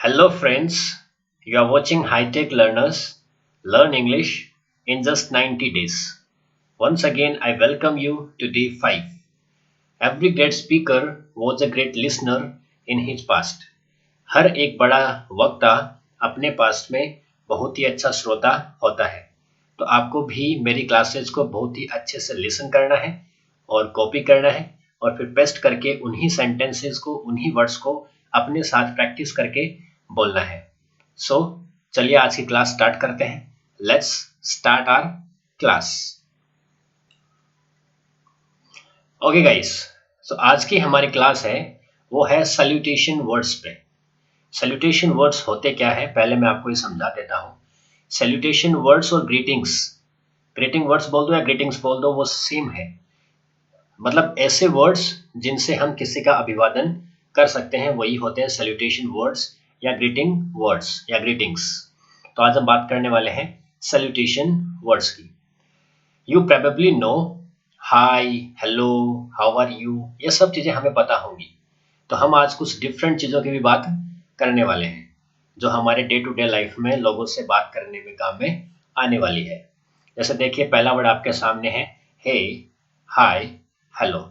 Hello, friends. You are watching High Tech Learners Learn English in just 90 days. Once again, I welcome you to day 5. Every great speaker was a great listener in his past. हर एक बड़ा वक्ता अपने past में बहुत ही अच्छा श्रोता होता है. तो आपको भी मेरी क्लासेस को बहुत ही अच्छे से लिसन करना है और कॉपी करना है और फिर पेस्ट करके उन्हीं सेंटेंसेस को उन्हीं वर्ड्स को अपने साथ प्रैक्टिस करके बोलना है. सो चलिए आज की क्लास स्टार्ट करते हैं. Let's start our class. Okay guys, so आज की हमारी क्लास है वो है सैल्यूटेशन वर्ड्स पे. सैल्यूटेशन वर्ड्स होते क्या है पहले मैं आपको ये समझा देता हूँ. सैल्यूटेशन वर्ड्स और ग्रीटिंग वर्ड्स बोल दो या ग्रीटिंग्स बोल दो, वो सेम है. मतलब ऐसे वर्ड्स जिनसे हम किसी का अभिवादन कर सकते हैं वही होते हैं सैल्यूटेशन वर्ड्स या ग्रीटिंग वर्ड्स या ग्रीटिंग्स. तो आज हम बात करने वाले हैं सैल्यूटेशन वर्ड्स की. You probably know hi, hello, how are you, ये सब चीजें हमें पता होंगी. तो हम आज कुछ डिफरेंट चीजों की भी बात करने वाले हैं जो हमारे डे टू डे लाइफ में लोगों से बात करने में काम में आने वाली है. जैसे देखिए पहला वर्ड आपके सामने है हे, हाय, हेलो.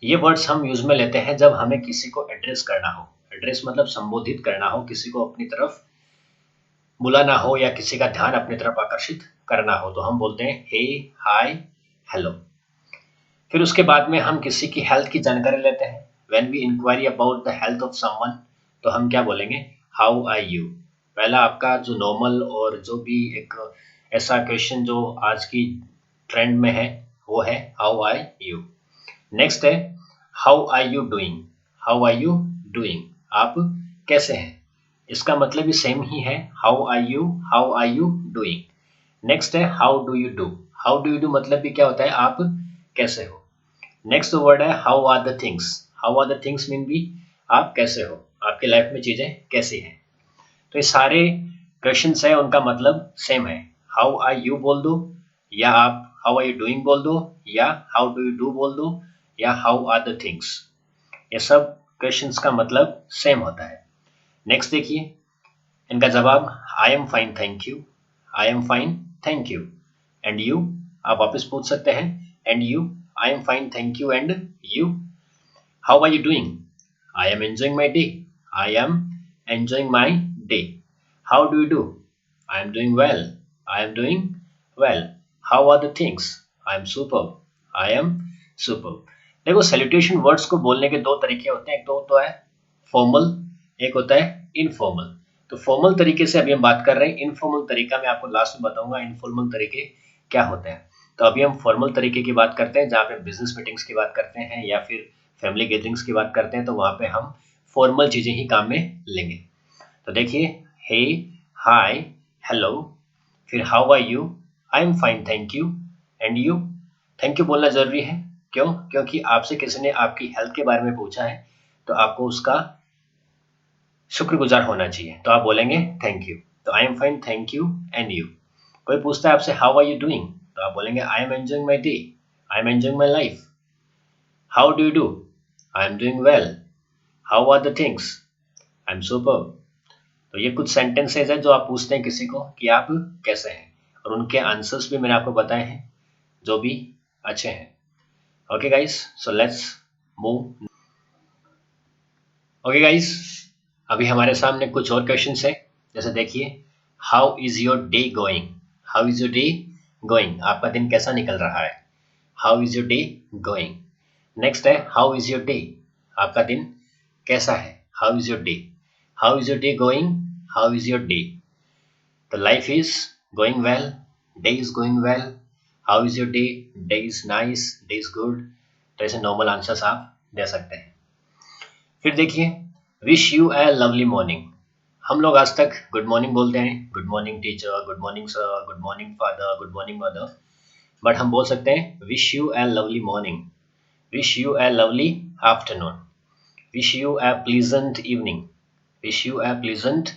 ये वर्ड्स हम यूज में लेते हैं जब हमें किसी को एड्रेस करना हो. एड्रेस मतलब संबोधित करना हो, किसी को अपनी तरफ बुलाना हो या किसी का ध्यान अपनी तरफ आकर्षित करना हो तो हम बोलते हैं हे, हाय, हेलो. फिर उसके बाद में हम किसी की हेल्थ की जानकारी लेते हैं. When we inquiry about the health of someone तो हम क्या बोलेंगे, हाउ आर यू. पहला आपका जो नॉर्मल और जो भी एक ऐसा क्वेश्चन जो आज की ट्रेंड में है वो है हाउ आर यू. नेक्स्ट है how are you doing. How are you doing, आप कैसे हैं. इसका मतलब भी सेम ही है, how are you doing. Next है how do you do. How do you do मतलब भी क्या होता है, आप कैसे हो. नेक्स्ट वर्ड है how are the things. How are the things mean भी आप कैसे हो, आपकी लाइफ में चीजें कैसी हैं. तो ये सारे क्वेश्चंस है उनका मतलब सेम है. हाउ आर यू बोल दो या आप हाउ आर यू डूइंग बोल दो या हाउ डू यू डू बोल दो या हाउ आर द थिंग्स. ये सब क्वेश्चंस का मतलब सेम होता है. नेक्स्ट देखिए इनका जवाब I am fine thank you. I am fine thank you. And you, आप वापस पूछ सकते हैं and you. I am fine thank you and you. How are you doing. I am enjoying my day. I am enjoying my day. How do you do. I am doing well. I am doing well. How are the things. I am super. I am super. देखो salutation words को बोलने के दो तरीके होते हैं. एक तो है फॉर्मल, एक होता है इनफॉर्मल. तो फॉर्मल तरीके से अभी हम बात कर रहे हैं. इनफॉर्मल तरीका मैं आपको लास्ट में बताऊंगा इनफॉर्मल तरीके क्या होते हैं. तो अभी हम फॉर्मल तरीके की बात करते हैं जहाँ पे बिजनेस मीटिंग्स की बात करते हैं या फिर फैमिली गैदरिंग्स की बात करते हैं तो वहाँ पे हम फॉर्मल चीजें ही काम में लेंगे. तो देखिए हे, हाय, हेलो, फिर how are you, I am fine thank you and you. Thank you बोलना जरूरी है. क्यों? क्योंकि आपसे किसी ने आपकी हेल्थ के बारे में पूछा है तो आपको उसका शुक्रगुजार होना चाहिए. तो आप बोलेंगे थैंक यू. तो I am fine thank you and you. कोई पूछता है आपसे हाउ आर यू डूइंग तो आप बोलेंगे I am enjoying my day. I am enjoying my life. How do you do. I am doing well. How are the things. I am super. तो ये कुछ सेंटेंसेज है जो आप पूछते हैं किसी को कि आप कैसे हैं और उनके आंसर्स भी मैंने आपको बताए हैं जो भी अच्छे हैं. Okay guys, so let's move. Okay guys, अभी हमारे सामने कुछ और क्वेश्चंस है. जैसे देखिए how is your day going. How is your day going, आपका दिन कैसा निकल रहा है. How is your day going. Next है हाउ इज योर डे, आपका दिन कैसा है. How is your day. How is your day going. How is your day. तो life is going well. Day is going well. How is your day. Day is nice. Day is good. तो ऐसे normal answers आप दे सकते हैं. फिर देखिए wish you a lovely morning. हम लोग आज तक गुड मॉर्निंग बोलते हैं. Good morning teacher, good morning sir, good morning father, good morning mother. But हम बोल सकते हैं wish you a lovely morning. Wish you a lovely afternoon. Wish you A pleasant evening. Wish you A pleasant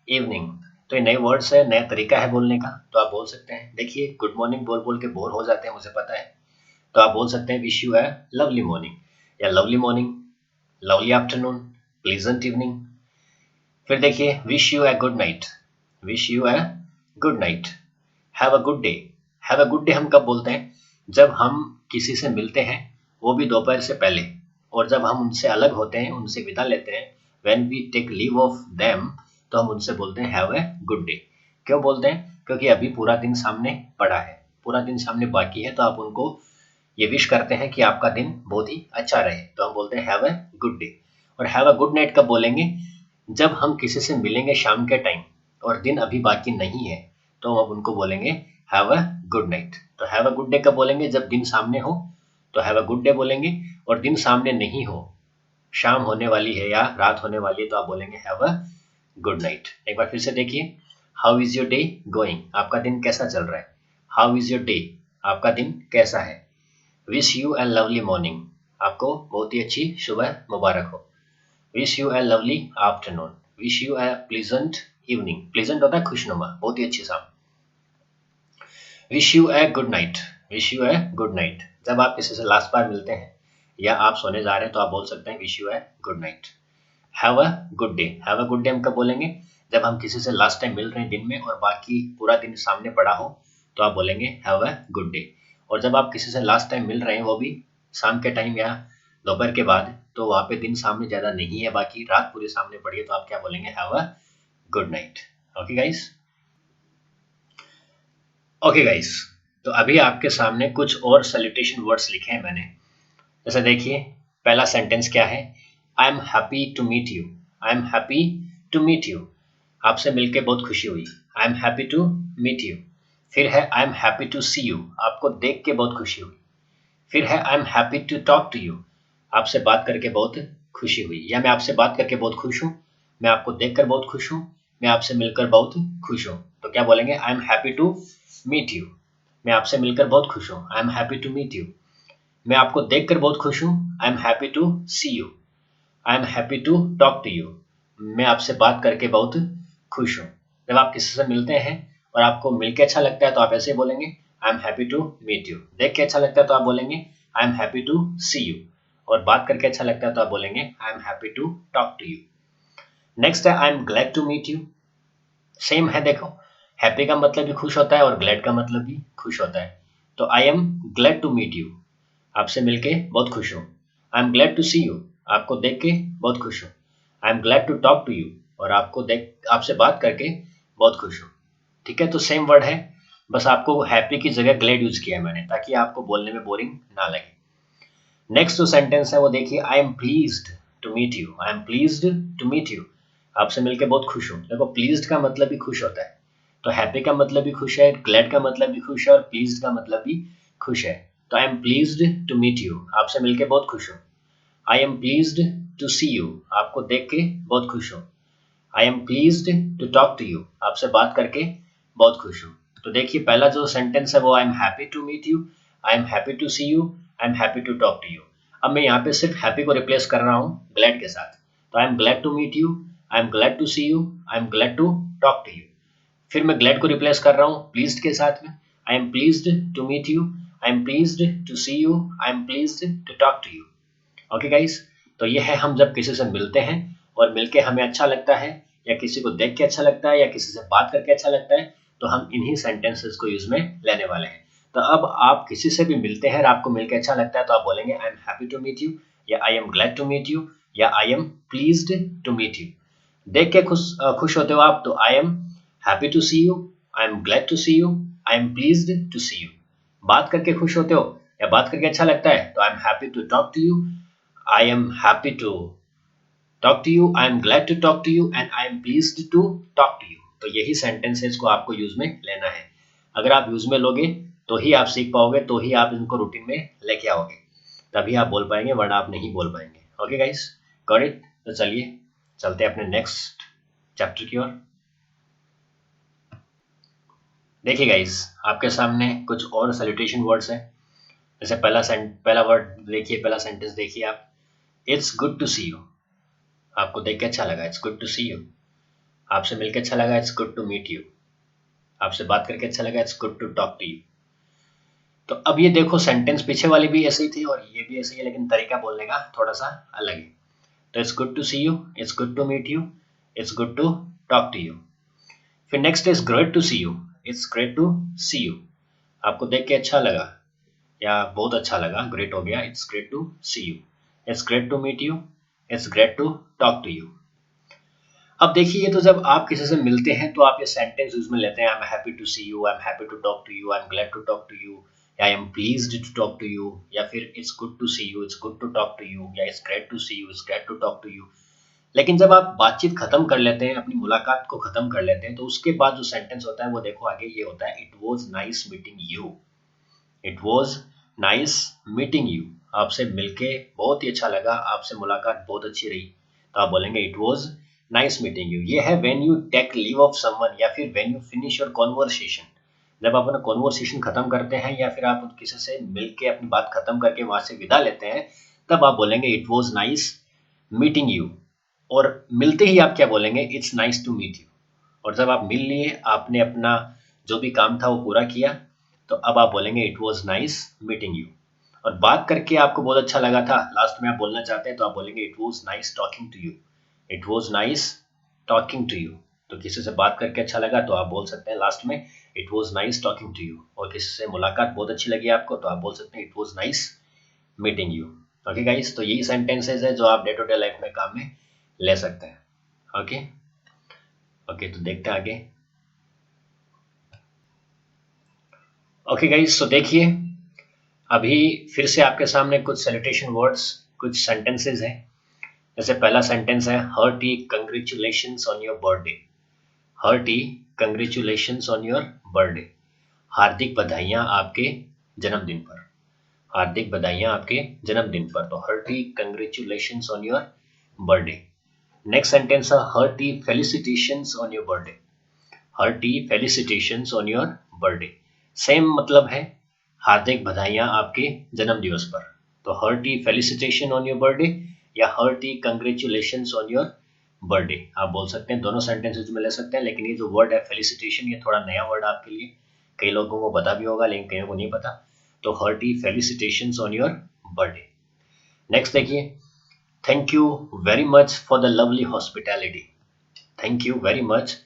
evening. तो ये नए words है, नया तरीका है बोलने का. तो आप बोल सकते हैं. देखिए गुड मॉर्निंग बोल बोल के बोर हो जाते हैं, मुझे पता है. तो आप बोल सकते हैं wish you a lovely morning या lovely morning, lovely afternoon, pleasant evening. फिर देखिए wish you a good night, wish you a good night. Have a good day, have a good day हम कब बोलते हैं? जब हम किसी से मिलते हैं, वो भी दोपहर से पहले, और जब हम उनसे अलग होते हैं, उनसे विदा लेते हैं, when we take leave of them, तो हम उनसे बोलते हैं हैव ए गुड डे। क्यों बोलते हैं? क्योंकि अभी पूरा दिन सामने पड़ा है, पूरा दिन सामने बाकी है, तो आप उनको ये विश करते हैं कि आपका दिन बहुत ही अच्छा रहे, तो हम बोलते हैं हैव ए गुड डे। और हैव अ गुड नाइट कब बोलेंगे? जब हम किसी से मिलेंगे शाम के टाइम और दिन अभी बाकी नहीं है, तो हम उनको बोलेंगे हैव अ गुड नाइट। तो हैव अ गुड डे कब बोलेंगे? जब दिन सामने हो, तो हैव अ गुड डे बोलेंगे। और दिन सामने नहीं हो, शाम होने वाली है या रात होने वाली है, तो आप बोलेंगे हैव अ गुड नाइट। एक बार फिर से देखिए, how is your day going, आपका दिन कैसा चल रहा है? हाउ इज योर डे, आपका दिन कैसा है? Wish you a lovely morning, आपको बहुत ही अच्छी सुबह मुबारक हो। Wish you a lovely afternoon, wish you A pleasant evening, pleasant होता है खुशनुमा, बहुत ही अच्छी शाम। Wish you a good night, wish you a good night. जब आप किसी से लास्ट बार मिलते हैं या आप सोने जा रहे हैं, तो आप बोल सकते हैं wish you a good night. Have a good day, have a good day हम कब बोलेंगे? जब हम किसी से लास्ट टाइम मिल रहे हैं दिन में और बाकी पूरा दिन सामने पड़ा हो, तो आप बोलेंगे हैव अ गुड डे। और जब आप किसी से लास्ट टाइम मिल रहे हैं, वो भी शाम के टाइम या दोपहर के बाद, तो वहाँ पे दिन सामने ज़्यादा नहीं है, बाकी रात पूरी सामने पड़ी है, तो आप क्या बोलेंगे? Have a good night. Okay guys, okay guys, तो अभी आपके सामने कुछ और सैल्यूटेशन वर्ड्स लिखे हैं मैंने। जैसे देखिए, पहला सेंटेंस क्या है? I am happy to meet you, I am happy to meet you, आपसे मिलके बहुत खुशी हुई, I am happy to meet you. फिर है I am happy to see you, आपको देख के बहुत खुशी हुई। फिर है I am happy to talk to you, आपसे बात करके बहुत खुशी हुई, या मैं आपसे बात करके बहुत खुश हूँ, मैं आपको देखकर बहुत खुश हूँ, मैं आपसे मिलकर बहुत खुश हूँ। तो क्या बोलेंगे? I am happy to meet you, मैं आपसे मिलकर बहुत खुश हूँ, I am happy to meet you. मैं आपको देखकर बहुत खुश हूँ, I am happy to see you, I am happy to talk to you, मैं आपसे बात करके बहुत खुश हूँ। जब आप किसी से मिलते हैं और आपको मिलके अच्छा लगता है, तो आप ऐसे बोलेंगे I am happy to meet you. देख के अच्छा लगता है तो आप बोलेंगे I am happy to see you, और बात करके अच्छा लगता है तो आप बोलेंगे I am happy to talk to you. Next है I am glad to meet you. Same है, देखो, हैप्पी का मतलब भी खुश होता है और ग्लैड का मतलब भी खुश होता है। तो I am glad to meet you, आपसे मिलके बहुत खुश हूँ। I am glad to see you, आपको देख के बहुत खुश हूँ। I am glad to talk to you, और आपसे बात करके बहुत खुश हूँ। ठीक है, तो सेम वर्ड है, बस आपको हैप्पी की जगह ग्लैड यूज किया है मैंने, ताकि आपको बोलने में बोरिंग ना लगे। नेक्स्ट जो सेंटेंस है वो देखिए, I am pleased to meet you, I am pleased to meet you, आपसे मिलकर बहुत खुश हूँ। देखो, प्लीज्ड का मतलब भी खुश होता है, तो हैप्पी का मतलब भी खुश है, ग्लैड का मतलब भी खुश है, और प्लीज्ड का मतलब भी खुश है। तो I am pleased to meet you, आपसे मिलकर बहुत खुश हूँ। I am pleased to see you, आपको देख के बहुत खुश हूँ। I am pleased to talk to you, आपसे बात करके बहुत खुश हूँ। तो देखिए, पहला जो सेंटेंस है वो I am happy to meet you, I am happy to see you, I am happy to talk to you. अब मैं यहाँ पे सिर्फ हैप्पी को रिप्लेस कर रहा हूँ ग्लैड के साथ, तो I am glad to meet you, I am glad to see you, I am glad to talk to you. फिर मैं ग्लैड को रिप्लेस कर रहा हूँ प्लीज्ड के साथ में, I am pleased to meet you, I am pleased to see you, I am pleased to talk to you. Okay guys, तो ये है हम जब किसी से मिलते हैं और मिलके हमें अच्छा लगता है, या किसी को देख के अच्छा लगता है, या किसी से बात करके अच्छा लगता है, तो हम इन्हीं सेंटेंसेस को यूज में लेने वाले हैं। तो अब आप किसी से भी मिलते हैं और आपको मिलकर अच्छा लगता है, तो आप बोलेंगे I am happy to meet you, या I am glad to meet you, या I am pleased to meet you. देख के खुश होते हो आप, तो I am happy to see you, I am glad to see you, I am pleased to see you. बात करके खुश होते हो या बात करके अच्छा लगता है, तो I am happy to talk to you, I am happy to talk to you, I am glad to talk to you, and I am pleased to talk to you। तो यही सेंटेंसेस को आपको यूज में लेना है। अगर आप use में लोगे तो ही आप सीख पाओगे, तो ही आप इनको रूटीन में लेके आओगे, तभी आप बोल पाएंगे, वरना आप नहीं बोल पाएंगे। Okay guys, got it? तो चलिए चलते हैं अपने नेक्स्ट चैप्टर की ओर। देखिए गाइस, आपके सामने कुछ और सैल्यूटेशन वर्ड्स हैं। जैसे पहला वर्ड देखिए, पहला सेंटेंस देखिए आप, it's good to see you, आपको देख के अच्छा लगा, it's good to see you. आपसे मिलकर अच्छा लगा, it's good to meet you. आपसे बात करके अच्छा लगा, it's good to talk to you. तो अब ये देखो, सेंटेंस पीछे वाली भी ऐसे ही थी और ये भी ऐसे ही है, लेकिन तरीका बोलने का थोड़ा सा अलग है। तो it's good to see you, it's good to meet you, it's good to talk to you. फिर next is great to see you, it's great to see you, आपको देख के अच्छा लगा या बहुत अच्छा लगा, ग्रेट हो गया, it's great to see you. It's great to meet you, it's great to talk to you. अब देखिए, ये तो जब आप किसी से मिलते हैं तो आप ये सेंटेंस यूज में लेते हैं, I am happy to see you, I am happy to talk to you, I am glad to talk to you, या I am pleased to talk to you, या फिर it's good to see you, it's good to talk to you, या it's great to see you, it's great to talk to you. लेकिन जब आप बातचीत खत्म कर लेते हैं, अपनी मुलाकात को खत्म कर लेते हैं, तो उसके बाद जो सेंटेंस होता है वो देखो आगे ये होता है, it was nice meeting you. It was nice meeting you, आपसे मिलके बहुत ही अच्छा लगा, आपसे मुलाकात बहुत अच्छी रही, तो आप बोलेंगे it was nice meeting you. ये है when you take leave of someone, या फिर when you finish your conversation, जब आप अपना कॉन्वर्सेशन खत्म करते हैं या फिर आप किसी से मिलके अपनी बात खत्म करके वहां से विदा लेते हैं, तब आप बोलेंगे it was nice meeting you. और मिलते ही आप क्या बोलेंगे, it's nice to meet you. और जब आप मिल लिए, आपने अपना जो भी काम था वो पूरा किया, तो अब आप बोलेंगे it was nice meeting you. और बात करके आपको बहुत अच्छा लगा था, लास्ट में आप बोलना चाहते हैं, तो आप बोलेंगे it was nice talking to you, it was nice talking to you. तो किसी से बात करके अच्छा लगा तो आप बोल सकते हैं लास्ट में it was nice talking to you. और किसी से मुलाकात बहुत अच्छी लगी आपको, तो आप बोल सकते हैं it was nice meeting you. Okay guys, तो यही सेंटेंसेज है जो आप डे टू डे लाइफ में काम में ले सकते हैं। ओके ओके, तो देखते हैं आगे। ओके गाइस, तो देखिए अभी फिर से आपके सामने कुछ सैल्यूटेशन वर्ड्स, कुछ सेंटेंसेस हैं। जैसे पहला सेंटेंस है, hearty congratulations on your birthday. Hearty congratulations on your birthday, हार्दिक बधाइयां आपके जन्मदिन पर, हार्दिक बधाइयां आपके जन्मदिन पर। तो hearty congratulations on your birthday. Next sentence है, hearty felicitations on your birthday. Hearty felicitations on your birthday, same मतलब है, हार्दिक बधाइयां आपके जन्म दिवस पर। तो hearty felicitation on your birthday या hearty congratulations on your birthday आप बोल सकते हैं, दोनों सेंटेंसेज में ले सकते हैं। लेकिन ये जो वर्ड है फेलिसिटेशन, ये थोड़ा नया वर्ड आपके लिए, कई लोगों को पता भी होगा लेकिन कईयों को नहीं पता। तो hearty felicitations on your birthday. Next देखिए, thank you very much for the lovely hospitality. Thank you very much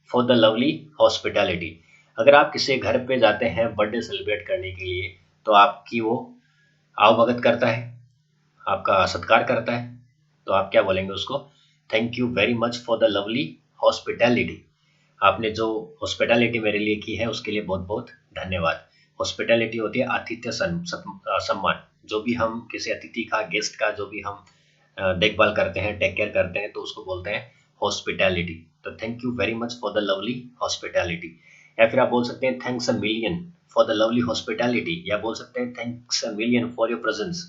for the lovely hospitality. अगर आप किसी घर पे जाते हैं बर्थडे सेलिब्रेट करने के लिए, तो आपकी वो आवभगत करता है, आपका सत्कार करता है, तो आप क्या बोलेंगे उसको, thank you very much for the lovely hospitality. आपने जो हॉस्पिटैलिटी मेरे लिए की है उसके लिए बहुत बहुत धन्यवाद। हॉस्पिटैलिटी होती है आतिथ्य सम्मान। जो भी हम किसी अतिथि का, गेस्ट का जो भी हम देखभाल करते हैं, टेक केयर करते हैं, तो उसको बोलते हैं हॉस्पिटैलिटी। तो thank you very much for the lovely hospitality. या फिर आप बोल सकते हैं thanks a million for the lovely hospitality, या बोल सकते हैं thanks a million for your presence.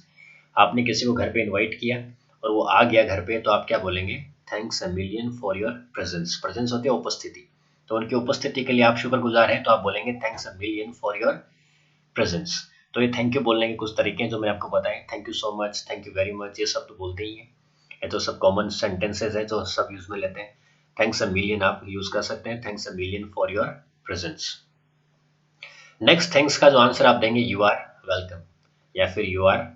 आपने किसी को घर पे इनवाइट किया और वो आ गया घर पे, तो आप क्या बोलेंगे, thanks a million for your presence. Presence होती है उपस्थिति, तो उनकी उपस्थिति के लिए आप शुक्रगुजार हैं, तो आप बोलेंगे thanks a million for your presence. तो ये थैंक यू बोलने के कुछ तरीके हैं जो मैंने आपको बताए, thank you so much, thank you very much, ये सब तो बोलते ही हैं, ये तो सब कॉमन सेंटेंसेज है जो सब यूज में लेते हैं। थैंक्स अ मिलियन आप यूज कर सकते हैं, thanks a million for your presence. Next thanks का जो आंसर आप देंगे, यू आर वेलकम, या फिर you are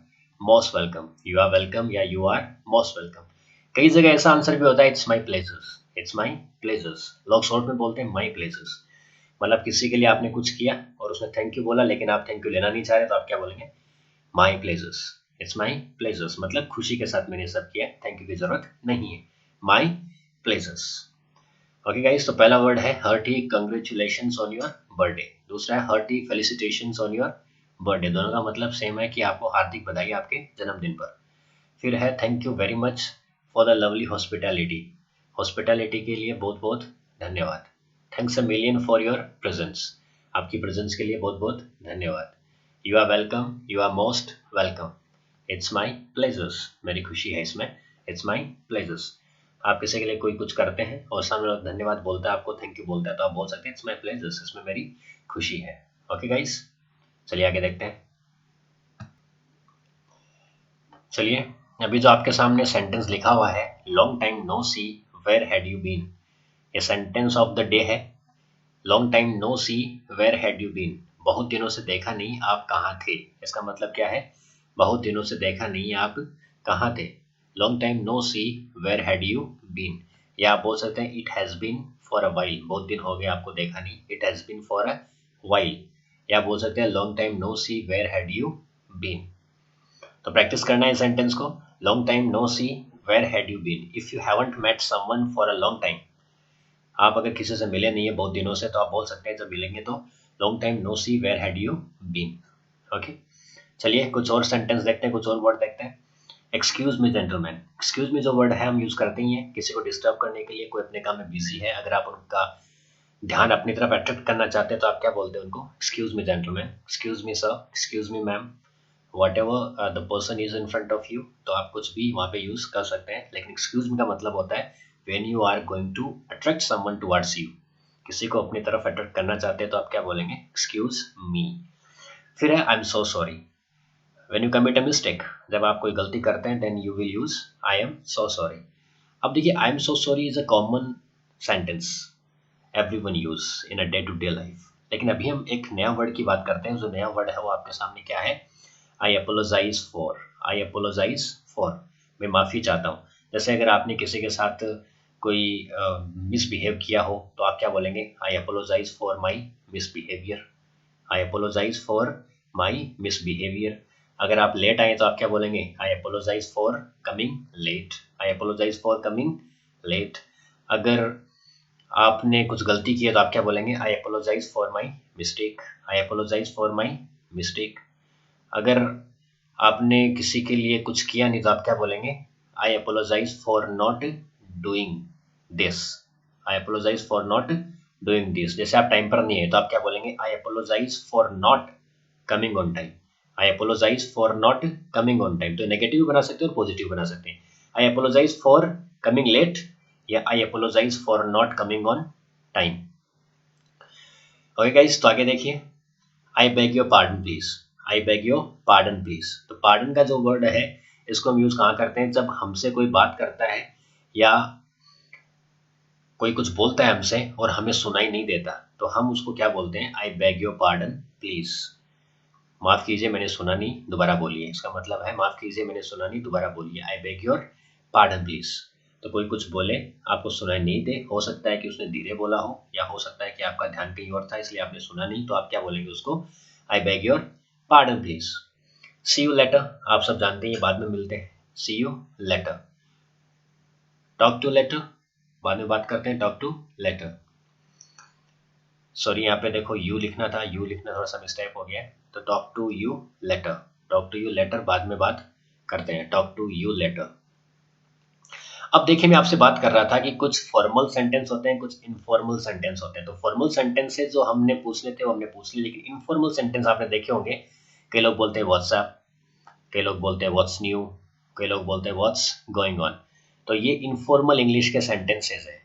most welcome. You are welcome या यू आर मोस्ट वेलकम। कई जगह ऐसा आंसर भी होता है, it's my pleasures, it's my pleasures. लोग शॉर्ट में बोलते हैं माई प्लेजर्स, मतलब किसी के लिए आपने कुछ किया और उसने थैंक यू बोला, लेकिन आप थैंक यू लेना नहीं चाह रहे, तो आप क्या बोलेंगे, माई प्लेजर्स, इट्स माई प्लेजर्स, मतलब खुशी के साथ मैंने सब किया, थैंक यू की जरूरत नहीं है, माई प्लेजर्स। ओके गाइस, तो पहला वर्ड है hearty congratulations on your birthday, दूसरा है hearty felicitations on your birthday. दोनों का मतलब सेम है कि आपको हार्दिक बधाई आपके जन्मदिन पर। फिर है thank you very much for the lovely hospitality, hospitality के लिए बहुत बहुत धन्यवाद। Thanks a million for your presence, आपकी प्रेजेंस के लिए बहुत बहुत धन्यवाद। You are welcome, you are most welcome, it's my pleasures, मेरी खुशी है इसमें, इट्स माई प्लेजर्स। आप किसी के लिए कोई कुछ करते हैं और सामने वाला धन्यवाद बोलता है, आपको थैंक यू बोलता है, तो आप बोल सकते हैं इट्स माई प्लेजर्स, इसमें मेरी खुशी है। ओके गाइस, चलिए आगे देखते हैं। चलिए, अभी जो आपके सामने सेंटेंस लिखा हुआ है, long time no see where had you been, ये सेंटेंस ऑफ द डे है। Long time no see where had you been, बहुत दिनों से देखा नहीं आप कहाँ थे। इसका मतलब क्या है, बहुत दिनों से देखा नहीं आप कहाँ थे। Long time no see where had you been, या आप बोल सकते हैं it has been for a while, बहुत दिन हो गए आपको देखा नहीं, it has been for a while. या बोल सकते हैं long time no see where had you been. तो प्रैक्टिस करना है सेंटेंस को, long time no see where had you been. If you haven't met someone for a long time, आप अगर किसी से मिले नहीं है बहुत दिनों से, तो आप बोल सकते हैं जब मिलेंगे तो long time no see where had you been. Okay, चलिए कुछ और सेंटेंस देखते हैं, कुछ और वर्ड देखते हैं। Excuse me gentleman, excuse me जो वर्ड है हम यूज करते ही हैं किसी को डिस्टर्ब करने के लिए, कोई अपने काम में बिजी है, अगर आप उनका ध्यान अपनी तरफ अट्रैक्ट करना चाहते हैं तो आप क्या बोलते हैं उनको, excuse me gentleman, excuse me sir, excuse me ma'am, what ever the person is in front of you. तो आप कुछ भी वहाँ पे यूज कर सकते हैं, लेकिन एक्सक्यूज मी का मतलब होता है when you are going to attract someone towards you, किसी को अपनी तरफ अट्रैक्ट करना चाहते हैं तो आप क्या बोलेंगे, एक्सक्यूज मी। फिर है I am so sorry, when you commit a mistake, जब आप कोई गलती करते हैं then you will use I am so sorry. अब देखिए I am so sorry is a common sentence everyone use in a day to day life, लेकिन अभी हम एक नया वर्ड की बात करते हैं। जो नया वर्ड है वो आपके सामने क्या है, I apologise for, I apologise for, मैं माफ़ी चाहता हूँ। जैसे अगर आपने किसी के साथ कोई मिसबिहेव किया हो तो आप क्या बोलेंगे, I apologise for my misbehaviour, I apologise for my misbehaviour. अगर आप लेट आए तो आप क्या बोलेंगे, I apologise for coming late, I apologise for coming late. अगर आपने कुछ गलती की है तो आप क्या बोलेंगे, I apologise for my mistake, I apologise for my mistake. अगर आपने किसी के लिए कुछ किया नहीं तो आप क्या बोलेंगे, I apologise for not doing this, I apologise for not doing this. जैसे आप टाइम पर नहीं है तो आप क्या बोलेंगे, I apologise for not coming on time, I apologise for not coming on time. तो नेगेटिव बना सकते हैं और पॉजिटिव बना सकते हैं, I apologise for coming late या I apologise for not coming on time. Okay guys, तो आगे देखिए, I beg your pardon please, I beg your pardon please. तो पार्डन का जो वर्ड है इसको हम यूज कहाँ करते हैं, जब हमसे कोई बात करता है या कोई कुछ बोलता है हमसे और हमें सुनाई नहीं देता तो हम उसको क्या बोलते हैं, आई बेग योर पार्डन प्लीज, माफ कीजिए मैंने सुना नहीं, दोबारा बोलिए। इसका मतलब है माफ कीजिए मैंने सुना नहीं, दोबारा बोलिए, आई बेग योर पार्डन प्लीज। तो कोई कुछ बोले आपको सुनाई नहीं दे, हो सकता है कि उसने धीरे बोला हो या हो सकता है कि आपका ध्यान कहीं और था इसलिए आपने सुना नहीं, तो आप क्या बोलेंगे उसको, I beg your pardon please. See you later, आप सब जानते हैं ये बाद में मिलते हैं, see you later. Talk to later, बाद में बात करते हैं, टॉक टू लेटर। सॉरी यहाँ पे देखो यू लिखना था, यू लिखना थोड़ा सा मिस्टेक हो गया है, तो talk to you later, talk to you later बाद में बात करते हैं, टॉक टू यू लेटर। अब देखिए मैं आपसे बात कर रहा था कि कुछ फॉर्मल सेंटेंस होते हैं, कुछ इनफॉर्मल सेंटेंस होते हैं। तो फॉर्मल सेंटेंसेस जो हमने पूछने थे वो हमने पूछ लिए, लेकिन इनफॉर्मल सेंटेंस आपने देखे होंगे, कई लोग बोलते हैं व्हाट्सएप, कई लोग बोलते हैं व्हाट्स न्यू, कई लोग बोलते हैं व्हाट्स गोइंग ऑन। तो ये इनफॉर्मल इंग्लिश के सेंटेंसेस है,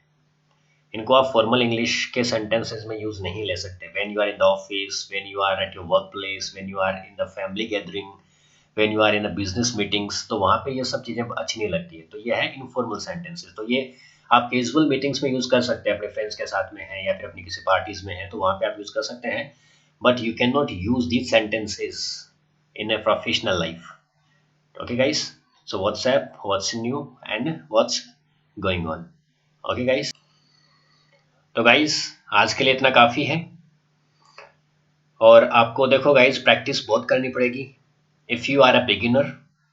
इनको आप फॉर्मल इंग्लिश के सेंटेंसेस में यूज नहीं ले सकते। When you are in the office, when you are at your work place, when you are in the family gathering, when you are in a business meetings, तो वहाँ पे ये सब चीज़ें अच्छी नहीं लगती है। तो ये है इनफॉर्मल सेंटेंसेस। तो ये आप कैजुअल मीटिंग्स में यूज कर सकते हैं, अपने फ्रेंड्स के साथ में हैं या फिर अपनी किसी पार्टीज में हैं तो वहाँ पे आप यूज कर सकते हैं, but you can not use these sentences in a professional life. Okay guys, so WhatsApp, what's new and what's going on. Okay guys, तो गाइस आज के लिए इतना काफ़ी है, और आपको देखो गाइस प्रैक्टिस बहुत करनी पड़ेगी। If you are a beginner,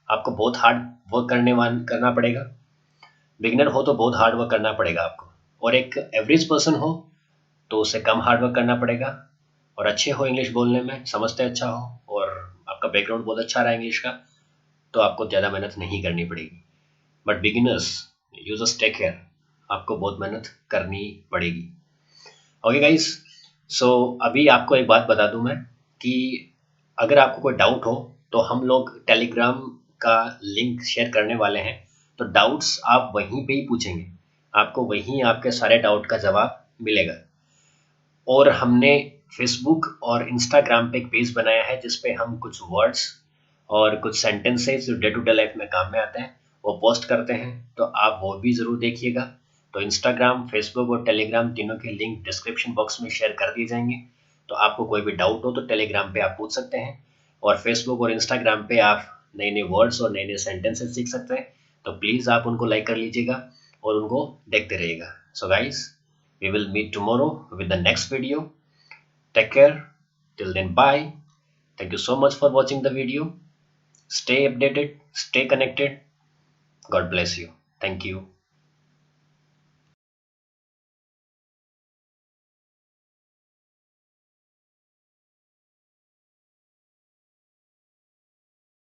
आपको बहुत हार्ड वर्क करना पड़ेगा, बिगिनर हो तो बहुत हार्ड वर्क करना पड़ेगा आपको, और एक एवरेज पर्सन हो तो उससे कम हार्ड वर्क करना पड़ेगा, और अच्छे हो इंग्लिश बोलने में, समझते अच्छा हो और आपका बैकग्राउंड बहुत अच्छा रहा इंग्लिश का, तो आपको ज़्यादा मेहनत नहीं करनी पड़ेगी। But beginners, you just take care, आपको बहुत मेहनत करनी पड़ेगी। ओके गाइस, सो अभी आपको एक बात बता दूं मैं कि अगर आपको कोई डाउट हो तो हम लोग टेलीग्राम का लिंक शेयर करने वाले हैं, तो डाउट्स आप वहीं पे ही पूछेंगे, आपको वहीं आपके सारे डाउट का जवाब मिलेगा। और हमने फेसबुक और इंस्टाग्राम पे एक पेज बनाया है जिसपे हम कुछ वर्ड्स और कुछ सेंटेंसेस जो डे टू डे लाइफ में काम में आते हैं वो पोस्ट करते हैं, तो आप वो भी ज़रूर देखिएगा। तो इंस्टाग्राम, फेसबुक और टेलीग्राम तीनों के लिंक डिस्क्रिप्शन बॉक्स में शेयर कर दिए जाएंगे। तो आपको कोई भी डाउट हो तो टेलीग्राम पे आप पूछ सकते हैं, और फेसबुक और इंस्टाग्राम पे आप नए नए वर्ड्स और नए नए सेंटेंसेस सीख सकते हैं। तो प्लीज़ आप उनको लाइक कर लीजिएगा और उनको देखते रहिएगा। So guys, we will meet tomorrow with the next video. Take care, till then bye. Thank you so much for watching the video. Stay updated, stay connected. God bless you. Thank you.